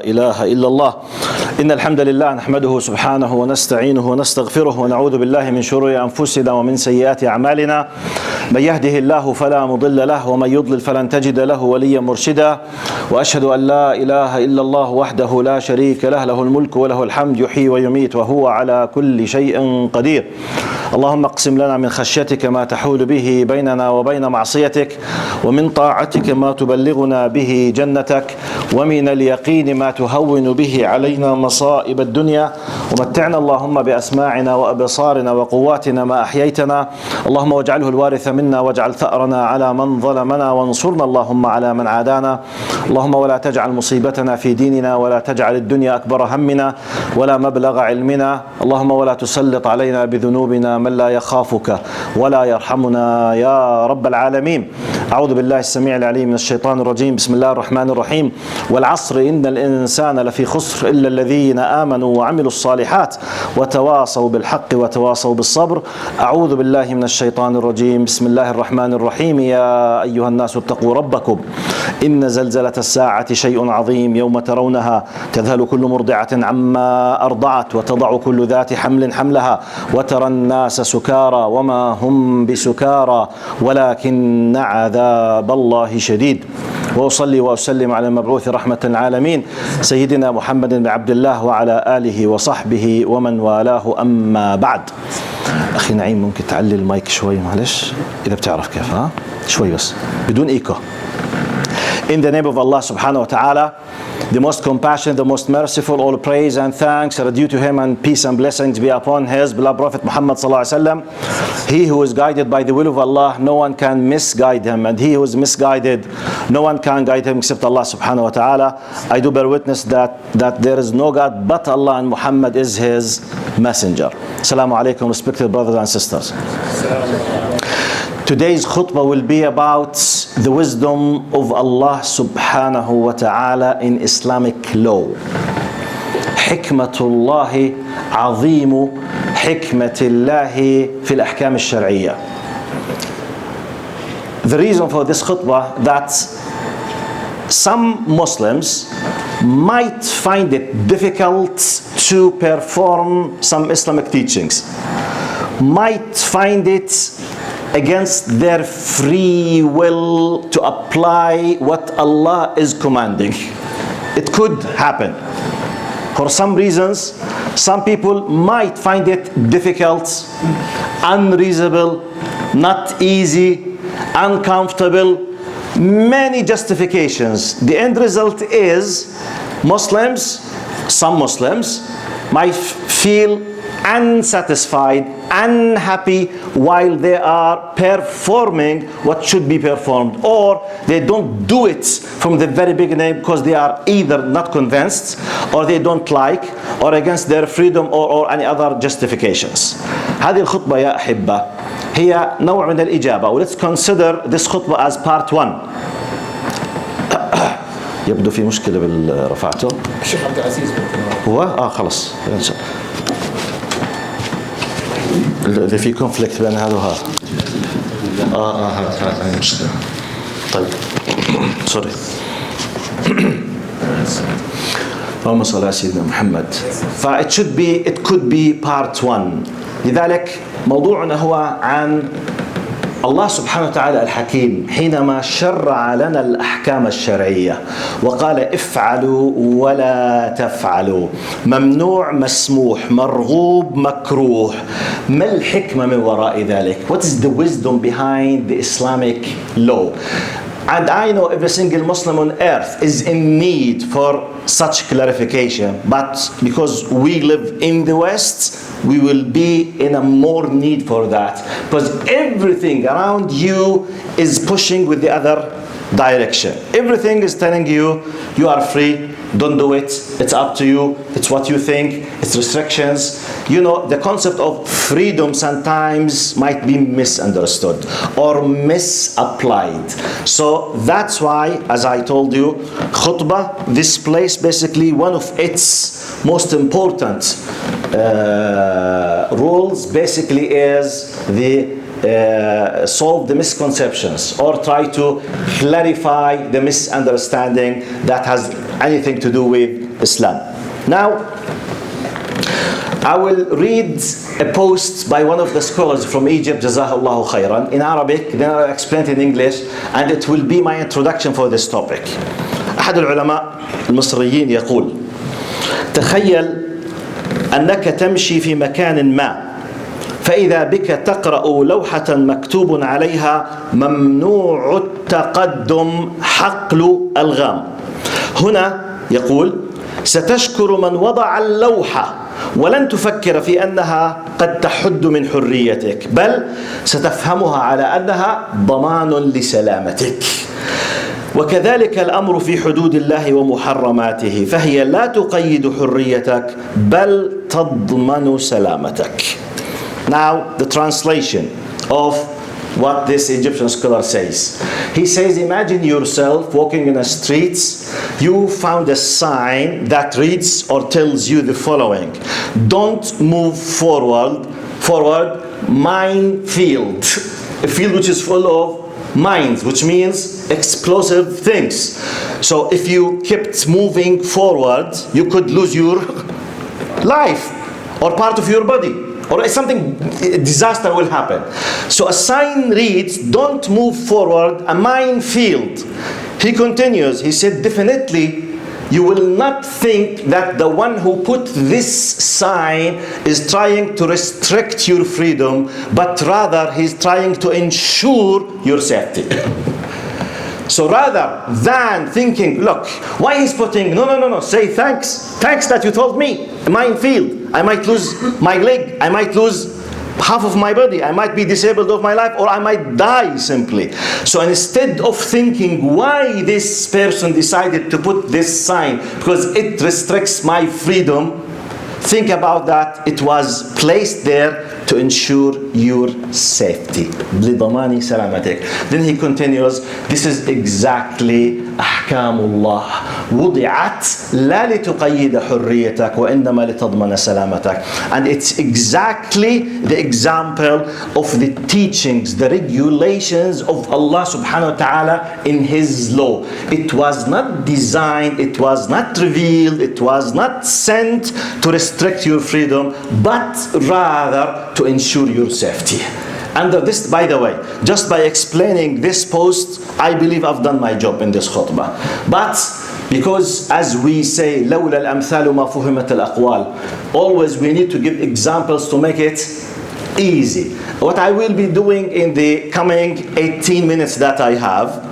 إله إلا الله. إن الحمد لله نحمده سبحانه ونستعينه ونستغفره ونعوذ بالله من شرور أنفسنا ومن سيئات أعمالنا. من يهده الله فلا مضل له ومن يضلل فلن تجد له وليا مرشدا. وأشهد أن لا إله إلا الله وحده لا شريك له، له الملك وله الحمد، يحيي ويميت وهو على كل شيء قدير. اللهم اقسم لنا من خشيتك ما تحول به بيننا وبين معصيتك، ومن طاعتك ما تبلغنا به جنتك، ومن اليقين ما تهون به علينا مصائب الدنيا. ومتعنا اللهم بأسماعنا وأبصارنا وقواتنا ما أحييتنا. اللهم واجعله الوارث منا واجعل ثأرنا على من ظلمنا، وانصرنا اللهم على من عادانا. اللهم ولا تجعل مصيبتنا في ديننا، ولا تجعل الدنيا أكبر همنا ولا مبلغ علمنا. اللهم ولا تسلط علينا بذنوبنا من لا يخافك ولا يرحمنا يا رب العالمين. أعوذ بالله السميع العليم من الشيطان الرجيم. بسم الله الرحمن الرحيم. والعصر إن الإنسان لفي خسر إلا الذين آمنوا وعملوا الصالحات وتواصوا بالحق وتواصوا بالصبر. أعوذ بالله من الشيطان الرجيم. بسم الله الرحمن الرحيم. يا أيها الناس اتقوا ربكم إن زلزلة الساعة شيء عظيم، يوم ترونها تذهل كل مرضعة عما أرضعت وتضع كل ذات حمل حملها وترى الناس سكارى وما هم بسكارى ولكن عذاب الله شديد. وأصلي وأسلم على المبعوث رحمة العالمين سيدنا محمد بن عبد الله وعلى آله وصحبه ومن والاه. أما بعد، أخي نعيم ممكن تعلي المايك شوي معلش إذا بتعرف كيف، ها شوي بس بدون إيكو. In the name of Allah subhanahu wa ta'ala, the most compassionate, the most merciful, all praise and thanks are due to him, and peace and blessings be upon his beloved Prophet Muhammad sallallahu alaihi wasallam. He who is guided by the will of Allah, no one can misguide him, and he who is misguided, no one can guide him except Allah subhanahu wa ta'ala. I do bear witness that there is no God but Allah, and Muhammad is his messenger. Assalamu alaikum, respected brothers and sisters. Today's khutbah will be about the wisdom of Allah subhanahu wa ta'ala in Islamic law. Hikmatullahi azimu hikmatillahi fil ahkam al-shar'iyya. The reason for this khutbah that some Muslims might find it difficult to perform some Islamic teachings, might find it against their free will to apply what Allah is commanding. It could happen. For some reasons, some people might find it difficult, unreasonable, not easy, uncomfortable, many justifications. The end result is some Muslims might feel unsatisfied, unhappy while they are performing what should be performed, or they don't do it from the very beginning because they are either not convinced or they don't like or against their freedom or any other justifications. هذه الخطبة يا أحبة هي نوع من الإجابة. Let's consider this خطبة as part 1. يبدو في مشكلة بالرفعته. الشيخ عبد العزيز هو خلص إذا في كونفليكت بين هذا وهذا. هذا مشكلة. طيب سوري. اللهم صل على سيدنا محمد. it could be part 1. لذلك موضوعنا هو عن الله سبحانه وتعالى الحكيم حينما شرع لنا الأحكام الشرعية وقال افعلوا ولا تفعلوا، ممنوع مسموح، مرغوب مكروه. ما الحكمة من وراء ذلك? What is the wisdom behind the Islamic law? And I know every single Muslim on earth is in need for such clarification, but because we live in the West, we will be in a more need for that, because everything around you is pushing with the other direction. Everything is telling you, you are free, don't do it, it's up to you, it's what you think, it's restrictions. You know, the concept of freedom sometimes might be misunderstood or misapplied. So that's why, as I told you, khutbah, this place, basically one of its most important rules basically is the solve the misconceptions or try to clarify the misunderstanding that has anything to do with Islam. Now, I will read a post by one of the scholars from Egypt, Jazahullahu khairan, in Arabic, then I'll explain it in English, and it will be my introduction for this topic. أحد العلماء المصريين يقول: تخيل أنك تمشي في مكان ما، فإذا بك تقرأ لوحة مكتوب عليها ممنوع التقدم حقل ألغام. هنا يقول: ستشكر من وضع اللوحة ولن تفكر في أنها قد تحد من حريتك، بل ستفهمها على أنها ضمان لسلامتك. وكذلك الأمر في حدود الله ومحرماته، فهي لا تقيد حريتك بل تضمن سلامتك. Now the translation of what this Egyptian scholar says. He says, imagine yourself walking in the streets. You found a sign that reads or tells you the following: don't move forward, minefield. A field which is full of mines, which means explosive things. So if you kept moving forward, you could lose your life or part of your body, or something, a disaster will happen. So a sign reads, don't move forward, a minefield. He continues, he said, definitely you will not think that the one who put this sign is trying to restrict your freedom, but rather he's trying to ensure your safety. So rather than thinking, look, why he's putting, no, say thanks that you told me, a minefield. I might lose my leg, I might lose half of my body, I might be disabled of my life, or I might die simply. So instead of thinking why this person decided to put this sign, because it restricts my freedom, think about that it was placed there to ensure your safety. لضمان سلامتك. Then he continues, this is exactly أحكام الله وضعت لا لتقيد حريتك وإنما لتضمن سلامتك. And it's exactly the example of the teachings, the regulations of Allah subhanahu wa ta'ala in His law. It was not designed, it was not revealed, it was not sent to restrict your freedom, but rather to ensure your safety. Under this, by the way, just by explaining this post, I believe I've done my job in this khutbah. But because, as we say, لولا الأمثال ما فهمت الأقوال, always we need to give examples to make it easy. What I will be doing in the coming 18 minutes that I have,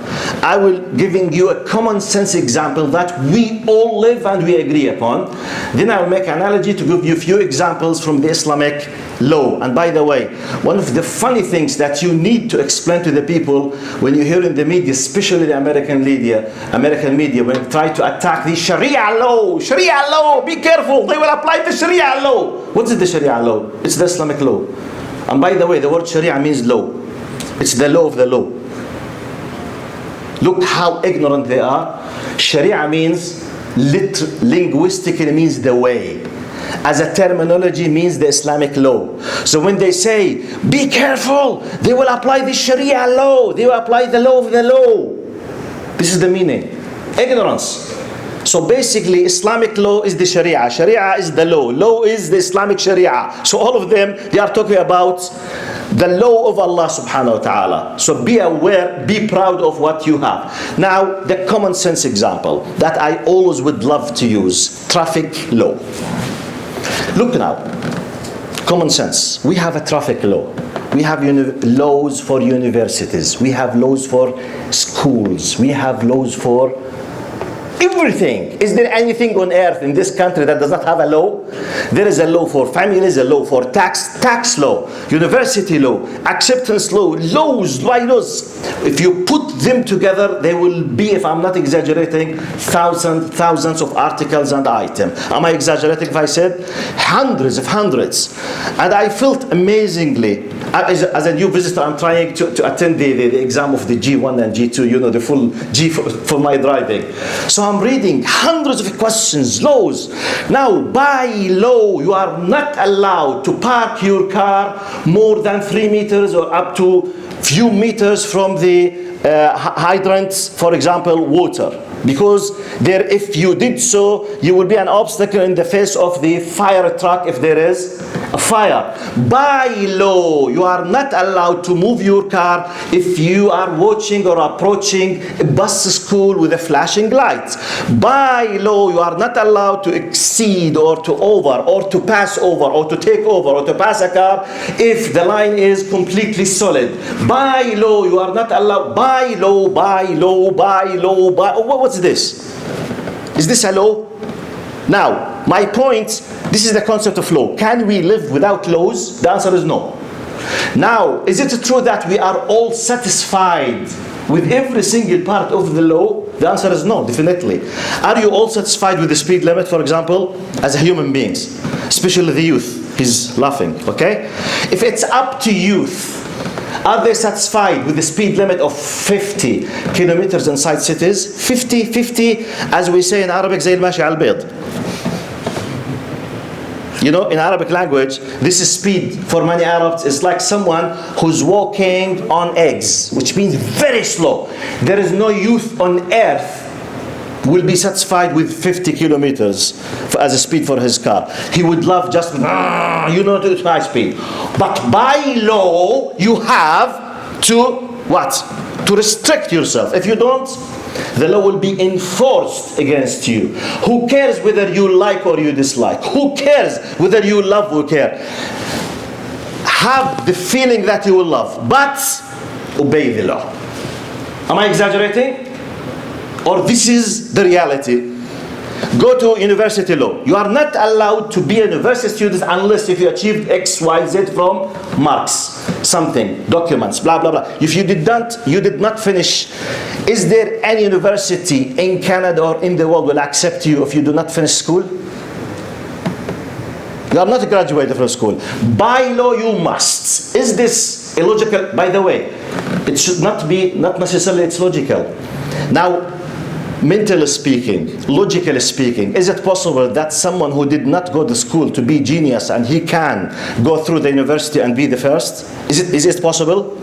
I will giving you a common sense example that we all live and we agree upon. Then I will make an analogy to give you a few examples from the Islamic law. And by the way, one of the funny things that you need to explain to the people when you hear in the media, especially the American media, when they try to attack the Sharia law, be careful, they will apply the Sharia law. What is the Sharia law? It's the Islamic law. And by the way, the word Sharia means law. It's the law of the law. Look how ignorant they are. Sharia means, linguistically means the way. As a terminology means the Islamic law. So when they say, be careful, they will apply the Sharia law. They will apply the law of the law. This is the meaning. Ignorance. So basically, Islamic law is the Sharia. Sharia is the law. Law is the Islamic Sharia. So all of them, they are talking about the law of Allah subhanahu wa ta'ala. So be aware, be proud of what you have. Now, the common sense example that I always would love to use, traffic law. Look now, common sense. We have a traffic law. We have laws for universities. We have laws for schools. We have laws for everything. Is there anything on earth in this country that does not have a law? There is a law for families, a law for tax law, university law, acceptance law, laws. If you put them together, they will be, if I'm not exaggerating, thousands of articles and items. Am I exaggerating if I said hundreds? And I felt amazingly, as a new visitor, I'm trying to attend the exam of the G1 and G2, the full G for my driving. So I'm reading hundreds of questions, laws. Now, by law, you are not allowed to park your car more than 3 meters or up to few meters from the hydrants, for example, water. Because there, if you did so, you will be an obstacle in the face of the fire truck if there is a fire. By law, you are not allowed to move your car if you are watching or approaching a bus school with a flashing light. By law, you are not allowed to exceed or to over or to pass over or to take over or to pass a car if the line is completely solid. By law, you are not allowed. By law, by law, by law, by... What's this? Is this a law? Now, my point, this is the concept of law. Can we live without laws? The answer is no. Now, is it true that we are all satisfied with every single part of the law? The answer is no, definitely. Are you all satisfied with the speed limit, for example, as human beings? Especially the youth. He's laughing, okay? If it's up to youth, are they satisfied with the speed limit of 50 kilometers inside cities? 50, as we say in Arabic, زي الماشي على البيض. You know, in Arabic language, this is speed for many Arabs is like someone who's walking on eggs, which means very slow. There is no youth on earth will be satisfied with 50 kilometers as a speed for his car. He would love just, to high speed. But by law, you have to, what? To restrict yourself. If you don't, the law will be enforced against you. Who cares whether you like or you dislike? Who cares whether you love or care? Have the feeling that you will love, but obey the law. Am I exaggerating? Or this is the reality? Go to university law. You are not allowed to be a university student unless if you achieved X, Y, Z from marks, something, documents, blah, blah, blah. If you did not finish, is there any university in Canada or in the world will accept you if you do not finish school? You are not graduated from school. By law, you must. Is this illogical? By the way, it should not be, not necessarily it's logical. Now, mentally speaking, logically speaking, is it possible that someone who did not go to school to be genius and he can go through the university and be the first? Is it possible?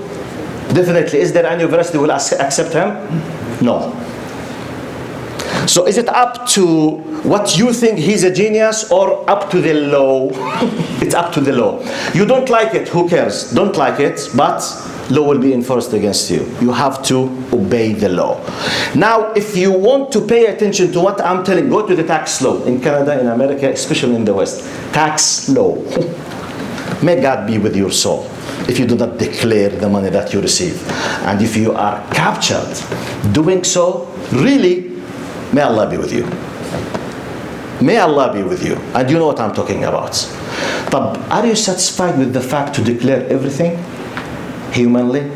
Definitely. Is there any university who will accept him? No. So is it up to what you think he's a genius or up to the law? It's up to the law. You don't like it, who cares? Don't like it, but law will be enforced against you. You have to obey the law. Now, if you want to pay attention to what I'm telling, go to the tax law in Canada, in America, especially in the West. Tax law. May God be with your soul if you do not declare the money that you receive. And if you are captured doing so, really, may Allah be with you. May Allah be with you. And you know what I'm talking about. But are you satisfied with the fact to declare everything humanly?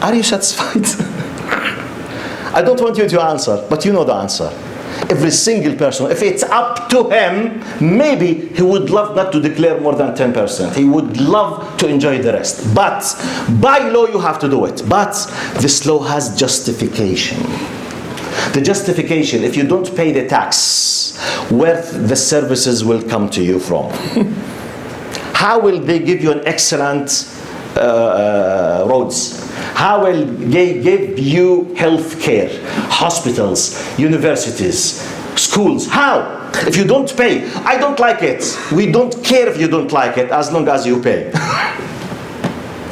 Are you satisfied? I don't want you to answer, but you know the answer. Every single person, if it's up to him, maybe he would love not to declare more than 10%. He would love to enjoy the rest. But by law, you have to do it. But this law has justification. The justification, if you don't pay the tax, where the services will come to you from? How will they give you an excellent roads? How will they give you health care, hospitals, universities, schools? How? If you don't pay. I don't like it. We don't care if you don't like it as long as you pay.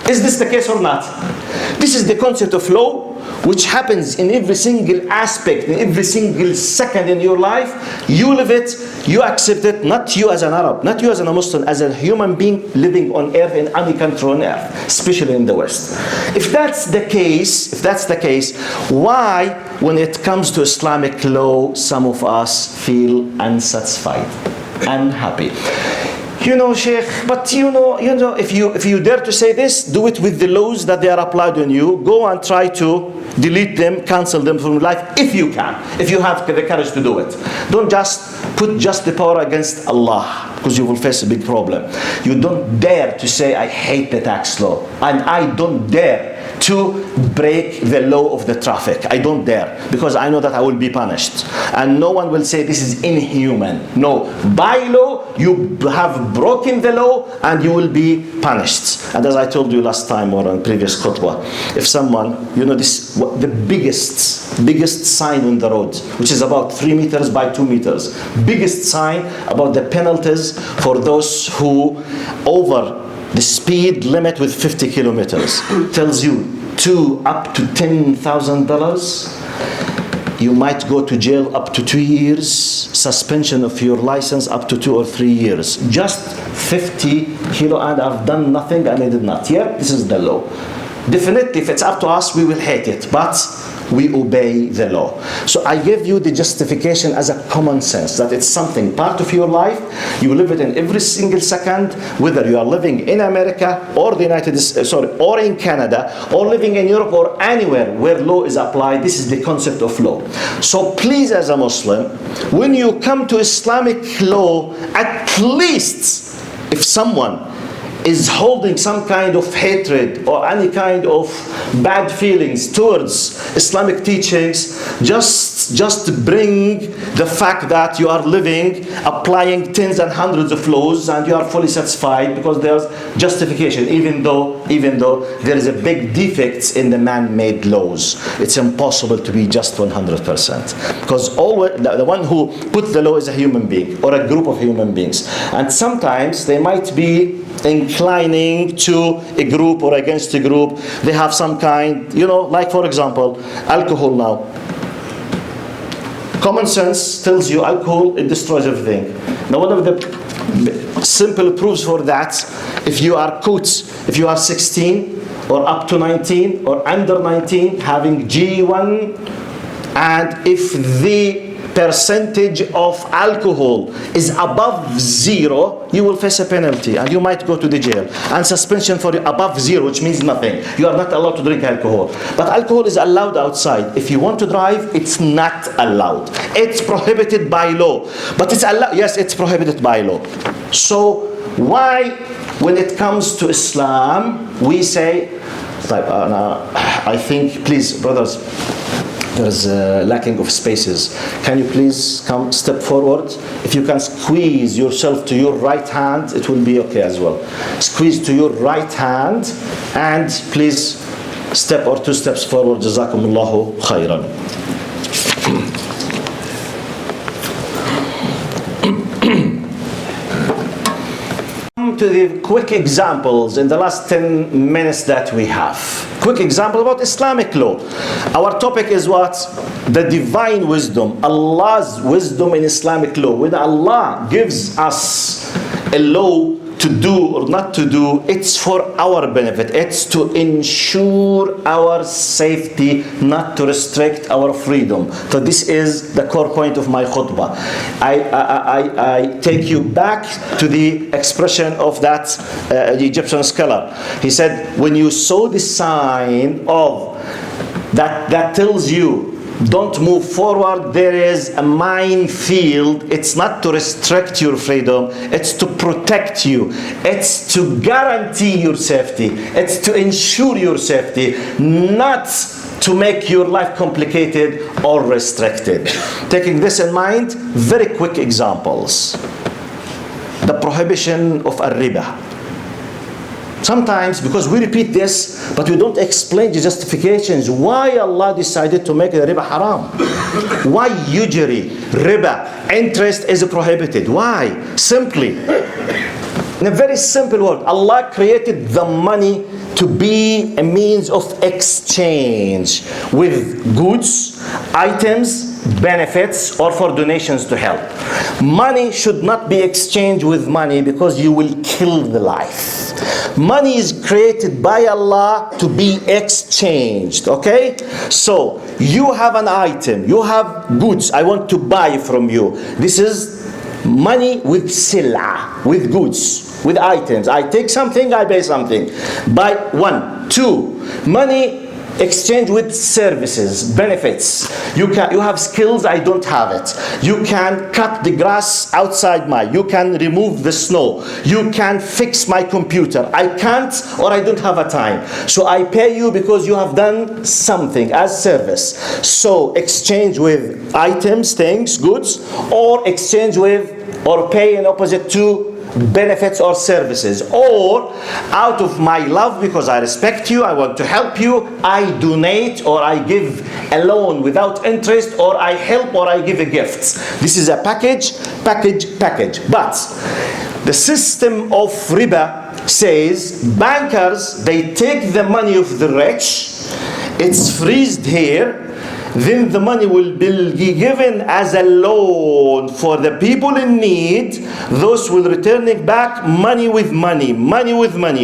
Is this the case or not? This is the concept of law, which happens in every single aspect, in every single second in your life. You live it, you accept it, not you as an Arab, not you as a Muslim, as a human being living on earth in any country on earth, especially in the West. If that's the case, why, when it comes to Islamic law, some of us feel unsatisfied, unhappy? You know, Sheikh, but you know, if you dare to say this, do it with the laws that they are applied on you. Go and try to delete them, cancel them from life, if you can, if you have the courage to do it. Don't just put the power against Allah, because you will face a big problem. You don't dare to say, I hate the tax law, and I don't dare to break the law of the traffic. I don't dare, because I know that I will be punished. And no one will say this is inhuman. No, by law, you have broken the law and you will be punished. And as I told you last time or on previous khutbah, if someone, this, the biggest sign on the road, which is about 3 meters by 2 meters, biggest sign about the penalties for those who over the speed limit with 50 kilometers, tells you up to $10,000. You might go to jail up to 2 years, suspension of your license up to 2 or 3 years. Just 50 kilo, and I've done nothing and I did not. Yeah, this is the law. Definitely, if it's up to us, we will hate it, but we obey the law. So I give you the justification as a common sense, that it's something part of your life. You live it in every single second, whether you are living in America or the or in Canada, or living in Europe or anywhere where law is applied. This is the concept of law. So please, as a Muslim, when you come to Islamic law, at least if someone is holding some kind of hatred or any kind of bad feelings towards Islamic teachings, just bring the fact that you are living, applying tens and hundreds of laws, and you are fully satisfied because there's justification, even though there is a big defects in the man-made laws. It's impossible to be just 100%, because always the one who put the law is a human being or a group of human beings, and sometimes they might be inclining to a group or against a group. They have some kind, like for example, alcohol now. Common sense tells you alcohol, it destroys everything. Now one of the simple proofs for that, if you are caught, if you are 16 or up to 19 or under 19 having G1, and if the percentage of alcohol is above 0, you will face a penalty and you might go to the jail, and suspension for above 0, which means nothing. You are not allowed to drink alcohol, but alcohol is allowed outside. If you want to drive, it's not allowed. It's prohibited by law, but it's allowed. Yes, it's prohibited by law. So why, when it comes to Islam, we say, I think, please brothers, there is a lacking of spaces. Can you please come step forward? If you can squeeze yourself to your right hand, it will be okay as well. Squeeze to your right hand, and please step or 2 steps forward. Jazakumullahu khairan. To the quick examples in the last 10 minutes that we have. Quick example about Islamic law. Our topic is what? The divine wisdom, Allah's wisdom in Islamic law. When Allah gives us a law to do or not to do, it's for our benefit. It's to ensure our safety, not to restrict our freedom. So this is the core point of my khutbah. I take you back to the expression of that Egyptian scholar. He said, when you saw the sign of that tells you don't move forward, there is a minefield. It's not to restrict your freedom, it's to protect you, it's to guarantee your safety, it's to ensure your safety, not to make your life complicated or restricted. Taking this in mind, very quick examples. The prohibition of riba. Sometimes, because we repeat this, but we don't explain the justifications why Allah decided to make the riba haram. Why usury, riba, interest is prohibited. Why? Simply, in a very simple word, Allah created the money to be a means of exchange with goods, items, benefits, or for donations to help. Money should not be exchanged with money, because you will kill the life. Money is created by Allah to be exchanged, okay? So, you have an item, you have goods, I want to buy from you. This is money with sila, with goods, with items. I take something, I pay something. Buy 1. 2, money Exchange with services, benefits. You have skills, I don't have it. You can cut the grass outside you can remove the snow. You can fix my computer. I can't, or I don't have a time. So I pay you because you have done something as service. So exchange with items, things, goods, or exchange with, or pay in opposite to benefits or services, or out of my love because I respect you, I want to help you, I donate or I give a loan without interest, or I help or I give a gift. This is a package. But the system of riba says bankers, they take the money of the rich, it's freezed here, then the money will be given as a loan for the people in need. Those will return it back, money with money.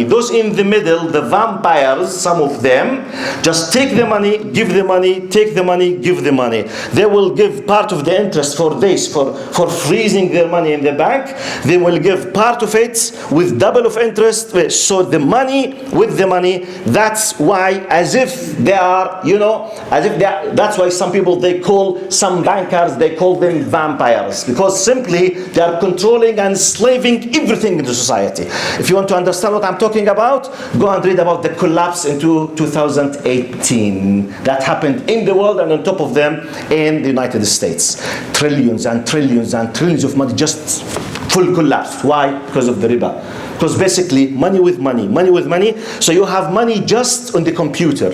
Those in the middle, the vampires, some of them, just take the money, give the money, take the money, give the money. They will give part of the interest for this, for freezing their money in the bank. They will give part of it with double of interest. So the money with the money, that's why, as if they are, that's why some people, they call some bankers, they call them vampires, because simply they are controlling and enslaving everything in the society. If you want to understand what I'm talking about, go and read about the collapse into 2018 that happened in the world, and on top of them in the United States. Trillions and trillions and trillions of money, just full collapse. Why? Because of the riba. Because basically money with money. So you have money just on the computer.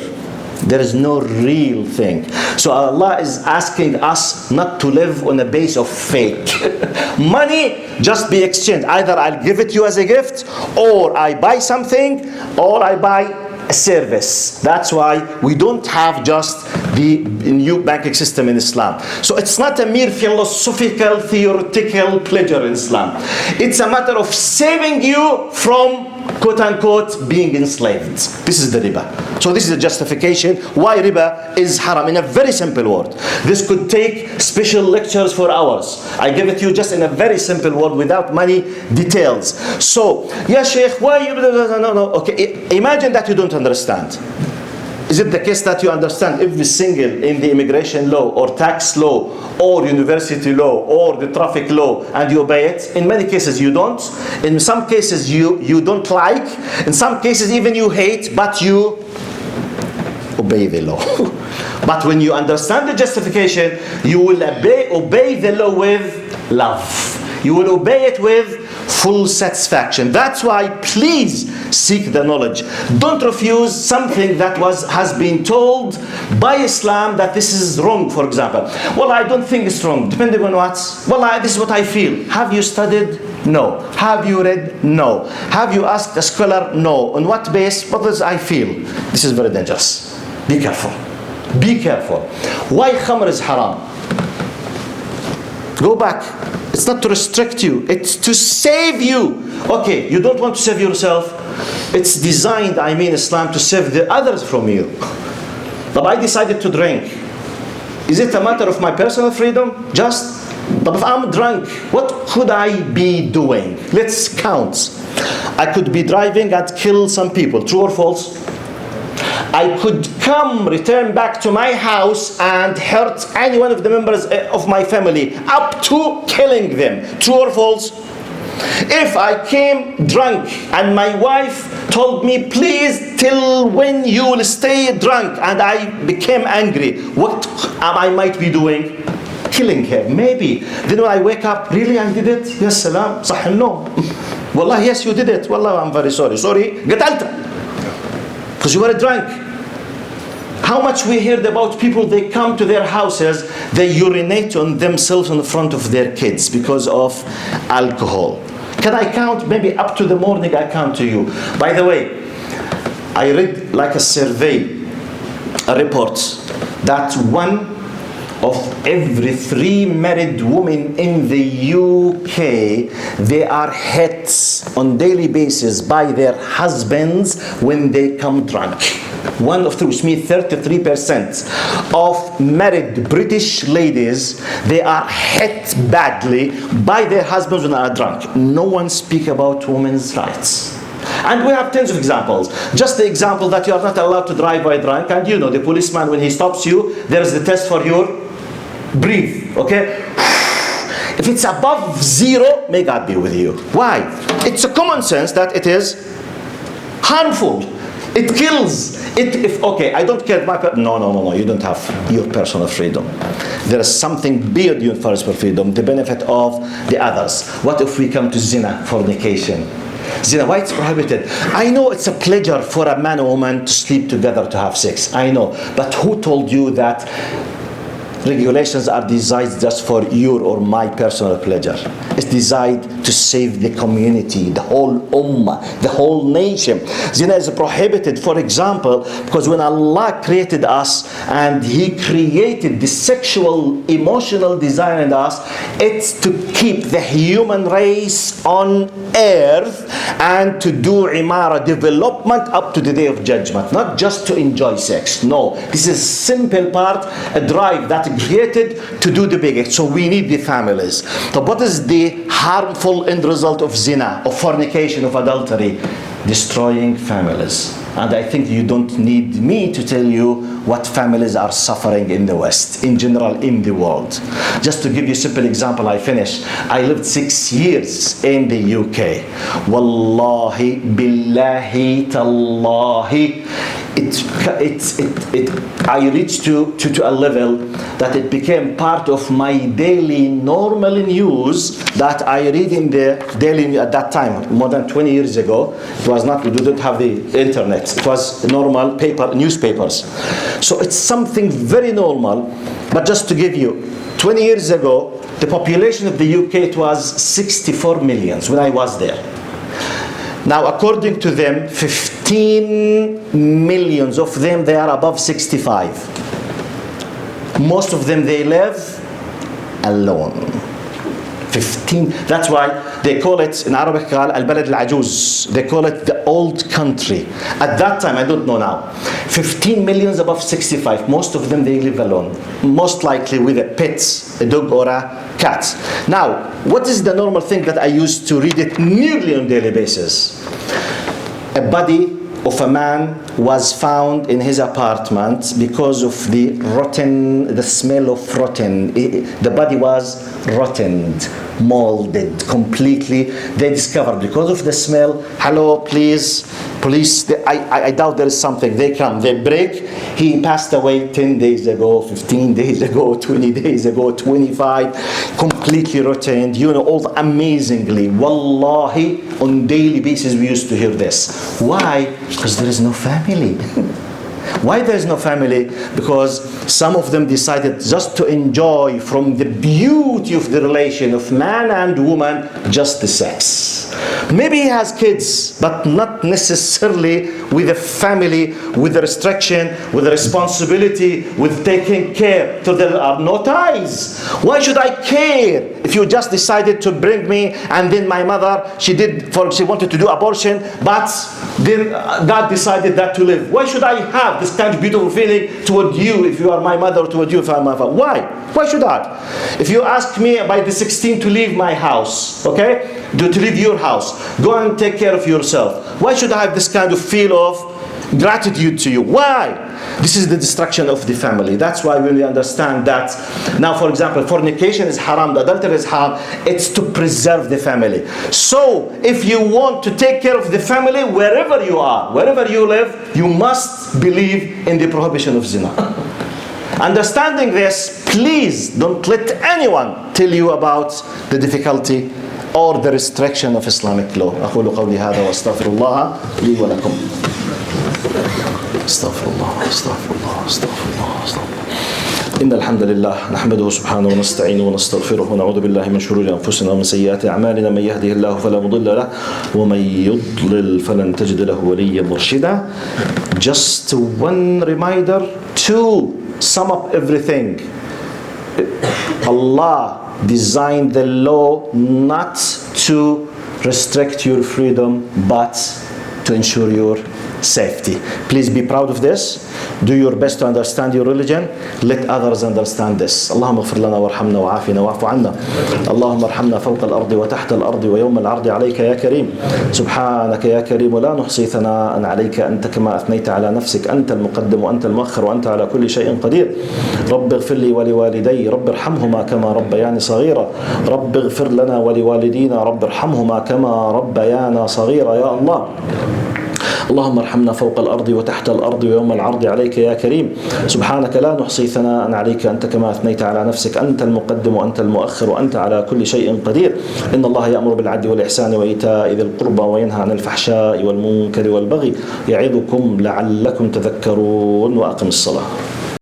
There is no real thing. So Allah is asking us not to live on a base of fake. Money just be exchanged. Either I'll give it to you as a gift, or I buy something, or I buy a service. That's why we don't have just the new banking system in Islam. So it's not a mere philosophical, theoretical pleasure in Islam. It's a matter of saving you from, quote unquote, being enslaved. This is the riba. So this is a justification why riba is haram in a very simple word. This could take special lectures for hours. I give it to you just in a very simple word without many details. So, yeah, Sheikh, why you... No. Okay, imagine that you don't understand. Is it the case that you understand every single in the immigration law or tax law or university law or the traffic law and you obey it? In many cases you don't. In some cases you don't like. In some cases even you hate, but you obey the law. But when you understand the justification, you will obey the law with love. You will obey it with full satisfaction. That's why please seek the knowledge. Don't refuse something that has been told by Islam that this is wrong, for example. Well, I don't think it's wrong. Depending on what? Well, this is what I feel. Have you studied? No. Have you read? No. Have you asked a scholar? No. On what base? What does I feel? This is very dangerous. Be careful. Be careful. Why khamr is haram? Go back. It's not to restrict you. It's to save you. Okay, you don't want to save yourself. It's designed, Islam, to save the others from you. But I decided to drink. Is it a matter of my personal freedom? But if I'm drunk, what could I be doing? Let's count. I could be driving and kill some people. True or false? I could return back to my house and hurt any one of the members of my family, up to killing them. True or false? If I came drunk and my wife told me, please till when you will stay drunk, and I became angry, what I might be doing? Killing her, maybe. Then when I wake up, really I did it? Yes, salam, صح النوم. Wallah, yes, you did it. Wallah, I'm very sorry. قتلت. Because you were drunk. How much we heard about people, they come to their houses, they urinate on themselves in front of their kids because of alcohol. Can I count? Maybe up to the morning I count to you. By the way, I read like a survey, a report, that 1 of every 3 married women in the UK, they are hit on daily basis by their husbands when they come drunk. 1 of 3, which means 33% of married British ladies, they are hit badly by their husbands when they are drunk. No one speaks about women's rights. And we have tons of examples. Just the example that you are not allowed to drive while drunk, and you know the policeman, when he stops you, there is the test for your breathe, okay? If it's above 0, may God be with you. Why? It's a common sense that it is harmful. It kills. Okay, I don't care. No. You don't have your personal freedom. There is something beyond your personal freedom, the benefit of the others. What if we come to zina, fornication? Zina, why it's prohibited? I know it's a pleasure for a man and woman to sleep together, to have sex. I know. But who told you that regulations are designed just for your or my personal pleasure? It's designed to save the community, the whole ummah, the whole nation. Zina is prohibited, for example, because when Allah created us and He created the sexual, emotional desire in us, it's to keep the human race on earth and to do imara, development up to the day of judgment, not just to enjoy sex. No, this is a simple part, a drive that created to do the big act. So we need the families. So what is the harmful end result of zina, of fornication, of adultery? Destroying families. And I think you don't need me to tell you what families are suffering in the West, in general, in the world. Just to give you a simple example, I finish. I lived 6 years in the UK. Wallahi, billahi, tallahi. I reached to a level that it became part of my daily normal news that I read in the daily at that time, more than 20 years ago. It was not, we didn't have the internet. It was normal paper, newspapers. So it's something very normal. But just to give you, 20 years ago, the population of the UK, it was 64 million when I was there. Now, according to them, 15 millions of them, they are above 65. Most of them, they live alone. 15. That's why they call it, in Arabic, al-balad al-ajuz. They call it the old country. At that time, I don't know now, 15 millions above 65. Most of them, they live alone. Most likely with a pet, a dog or a cat. Now, what is the normal thing that I used to read it nearly on a daily basis? A body of a man was found in his apartment because of the smell of rotten. The body was rotted, molded completely. They discovered because of the smell. Hello, please, police. I doubt there is something. They come, they break. He passed away 10 days ago, 15 days ago, 20 days ago, 25, completely rotten. You know, all amazingly. Wallahi, on daily basis we used to hear this. Why? Because there is no family. Why there is no family? Because some of them decided just to enjoy from the beauty of the relation of man and woman, just the sex. Maybe he has kids, but not necessarily with a family, with the restriction, with the responsibility, with taking care. So there are no ties. Why should I care if you just decided to bring me and then my mother, she wanted to do abortion, but then God decided that to live. Why should I have this kind of beautiful feeling toward you if you are my mother, or toward you if I am my father? Why? Why should I? If you ask me by the 16th to leave my house, okay? To leave your house, go and take care of yourself. Why should I have this kind of feel of gratitude to you? Why? This is the destruction of the family. That's why when we understand that, now for example, fornication is haram, the adultery is haram, it's to preserve the family. So if you want to take care of the family, wherever you are, wherever you live, you must believe in the prohibition of zina. Understanding this, please don't let anyone tell you about the difficulty or the restriction of Islamic law. أقول قولي هذا وأستغفر الله لي ولكم. استغفر الله استغفر الله استغفر الله استغفر الله. إن الحمد لله نحمده سبحانه ونستعينه ونستغفره ونعوذ بالله من شرور أنفسنا ومن سيئات أعمالنا. من يهده الله فلا مضل له ومن يضلل فلن تجد له وليا مرشدا. Just one reminder to sum up everything. Allah designed the law not to restrict your freedom, but to ensure your safety. Please be proud of this. Do your best to understand your religion. Let others understand this. اللهم اغفر لنا وارحمنا وعافنا واعف عنا. اللهم ارحمنا فوق الأرض وتحت الأرض ويوم العرض عليك يا كريم. سبحانك يا كريم ولا نحصي ثناء عليك أنت كما أثنيت على نفسك. أنت المقدم وأنت المؤخر وأنت على كل شيء قدير. رب اغفر لي ولوالدي. رب ارحمهما كما ربياني صغيرا. رب اغفر لنا ولوالدينا. رب ارحمهما كما ربيانا صغيرا يا الله. اللهم ارحمنا فوق الأرض وتحت الأرض ويوم العرض عليك يا كريم. سبحانك لا نحصي ثناء عليك أنت كما أثنيت على نفسك. أنت المقدم وأنت المؤخر وأنت على كل شيء قدير. إن الله يأمر بالعدل والإحسان وإيتاء ذي القربى وينهى عن الفحشاء والمنكر والبغي يعظكم لعلكم تذكرون. وأقم الصلاة.